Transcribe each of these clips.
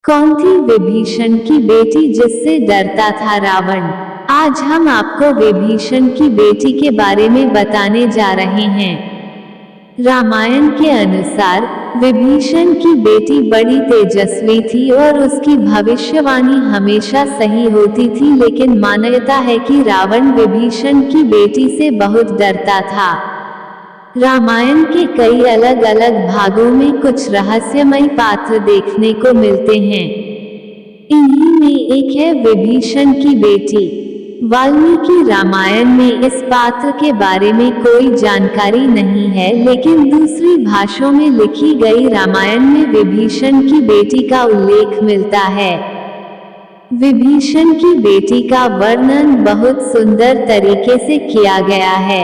कौन थी विभीषण की बेटी जिससे डरता था रावण? आज हम आपको विभीषण की बेटी के बारे में बताने जा रहे हैं। रामायण के अनुसार विभीषण की बेटी बड़ी तेजस्वी थी और उसकी भविष्यवाणी हमेशा सही होती थी, लेकिन मान्यता है कि रावण विभीषण की बेटी से बहुत डरता था। रामायण के कई अलग अलग भागों में कुछ रहस्यमयी पात्र देखने को मिलते हैं। इन्हीं में एक है विभीषण की बेटी। वाल्मीकि रामायण में इस पात्र के बारे में कोई जानकारी नहीं है, लेकिन दूसरी भाषाओं में लिखी गई रामायण में विभीषण की बेटी का उल्लेख मिलता है। विभीषण की बेटी का वर्णन बहुत सुंदर तरीके से किया गया है।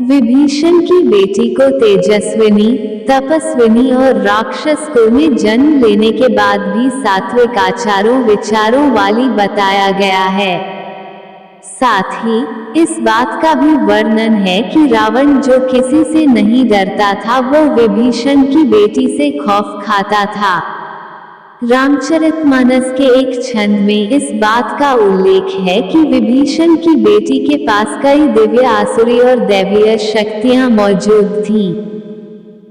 विभीषण की बेटी को तेजस्विनी, तपस्विनी और राक्षस कुल में जन्म लेने के बाद भी सात्विक आचारों विचारों वाली बताया गया है। साथ ही इस बात का भी वर्णन है कि रावण जो किसी से नहीं डरता था, वो विभीषण की बेटी से खौफ खाता था। रामचरितमानस के एक छंद में इस बात का उल्लेख है कि विभीषण की बेटी के पास कई दिव्य आसुरी और दैवीय शक्तियां मौजूद थीं।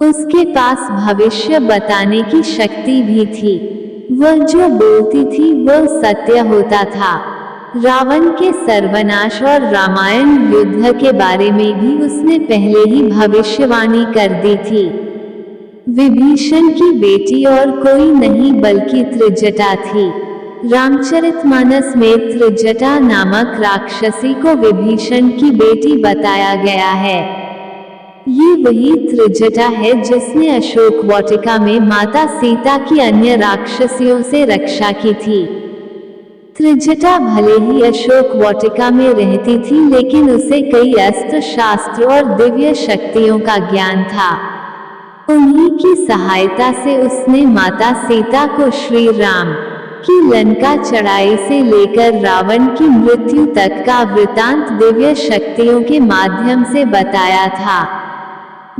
उसके पास भविष्य बताने की शक्ति भी थी। वह जो बोलती थी वह सत्य होता था। रावण के सर्वनाश और रामायण युद्ध के बारे में भी उसने पहले ही भविष्यवाणी कर दी थी। विभीषण की बेटी और कोई नहीं बल्कि त्रिजटा थी। रामचरितमानस में त्रिजटा नामक राक्षसी को विभीषण की बेटी बताया गया है। ये वही त्रिजटा है जिसने अशोक वाटिका में माता सीता की अन्य राक्षसियों से रक्षा की थी। त्रिजटा भले ही अशोक वाटिका में रहती थी, लेकिन उसे कई अस्त्र शास्त्र और दिव्य शक्तियों का ज्ञान था। उन्हीं की सहायता से उसने माता सीता को श्री राम की लंका चढ़ाई से लेकर रावण की मृत्यु तक का वृतांत दिव्य शक्तियों के माध्यम से बताया था।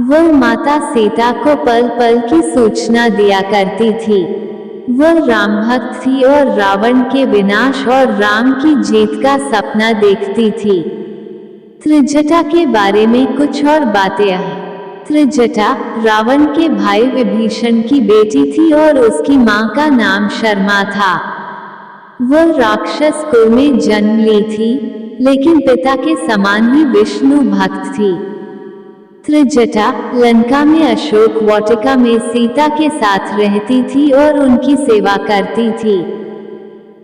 वह माता सीता को पल पल की सूचना दिया करती थी। वह राम भक्त थी और रावण के विनाश और राम की जीत का सपना देखती थी। त्रिजटा के बारे में कुछ और बातें हैं। त्रिजटा रावण के भाई विभीषण की बेटी थी और उसकी मां का नाम शर्मा था। वह राक्षस कुल में जन्म ली थी, लेकिन पिता के समान ही विष्णु भक्त थी। त्रिजटा लंका में अशोक वाटिका में सीता के साथ रहती थी और उनकी सेवा करती थी।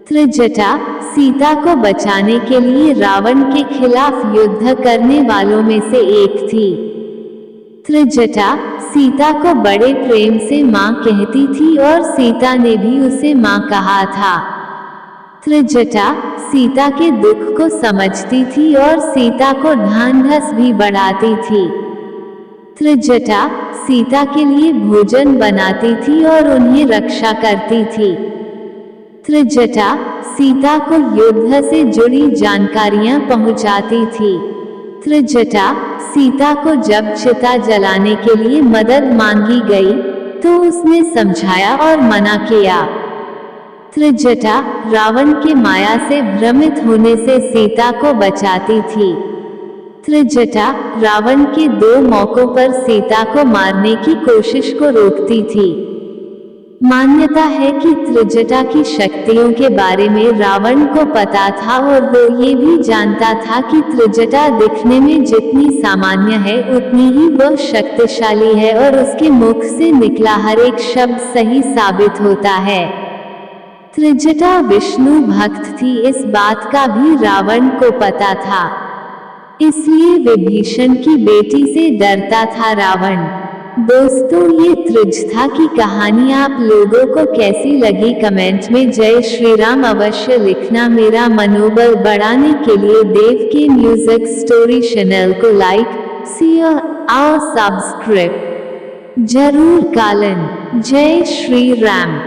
त्रिजटा सीता को बचाने के लिए रावण के खिलाफ युद्ध करने वालों में से एक थी। त्रिजटा सीता को बड़े प्रेम से मां कहती थी और सीता ने भी उसे मां कहा था। त्रिजटा सीता के दुख को समझती थी और सीता को ढांढस भी बढ़ाती थी। त्रिजटा सीता के लिए भोजन बनाती थी और उन्हें रक्षा करती थी। त्रिजटा सीता को युद्ध से जुड़ी जानकारियां पहुंचाती थी। त्रिजटा सीता को जब चिता जलाने के लिए मदद मांगी गई तो उसने समझाया और मना किया। त्रिजटा रावण के माया से भ्रमित होने से सीता को बचाती थी। त्रिजटा रावण के 2 मौकों पर सीता को मारने की कोशिश को रोकती थी। मान्यता है कि त्रिजटा की शक्तियों के बारे में रावण को पता था और वो ये भी जानता था कि त्रिजटा दिखने में जितनी सामान्य है उतनी ही वह शक्तिशाली है और उसके मुख से निकला हर एक शब्द सही साबित होता है। त्रिजटा विष्णु भक्त थी, इस बात का भी रावण को पता था, इसलिए विभीषण की बेटी से डरता था रावण। दोस्तों, ये त्रिजटा की कहानी आप लोगों को कैसी लगी कमेंट में जय श्री राम अवश्य लिखना। मेरा मनोबल बढ़ाने के लिए देव के म्यूजिक स्टोरी चैनल को लाइक, शेयर और सब्सक्राइब जरूर करें। जय श्री राम।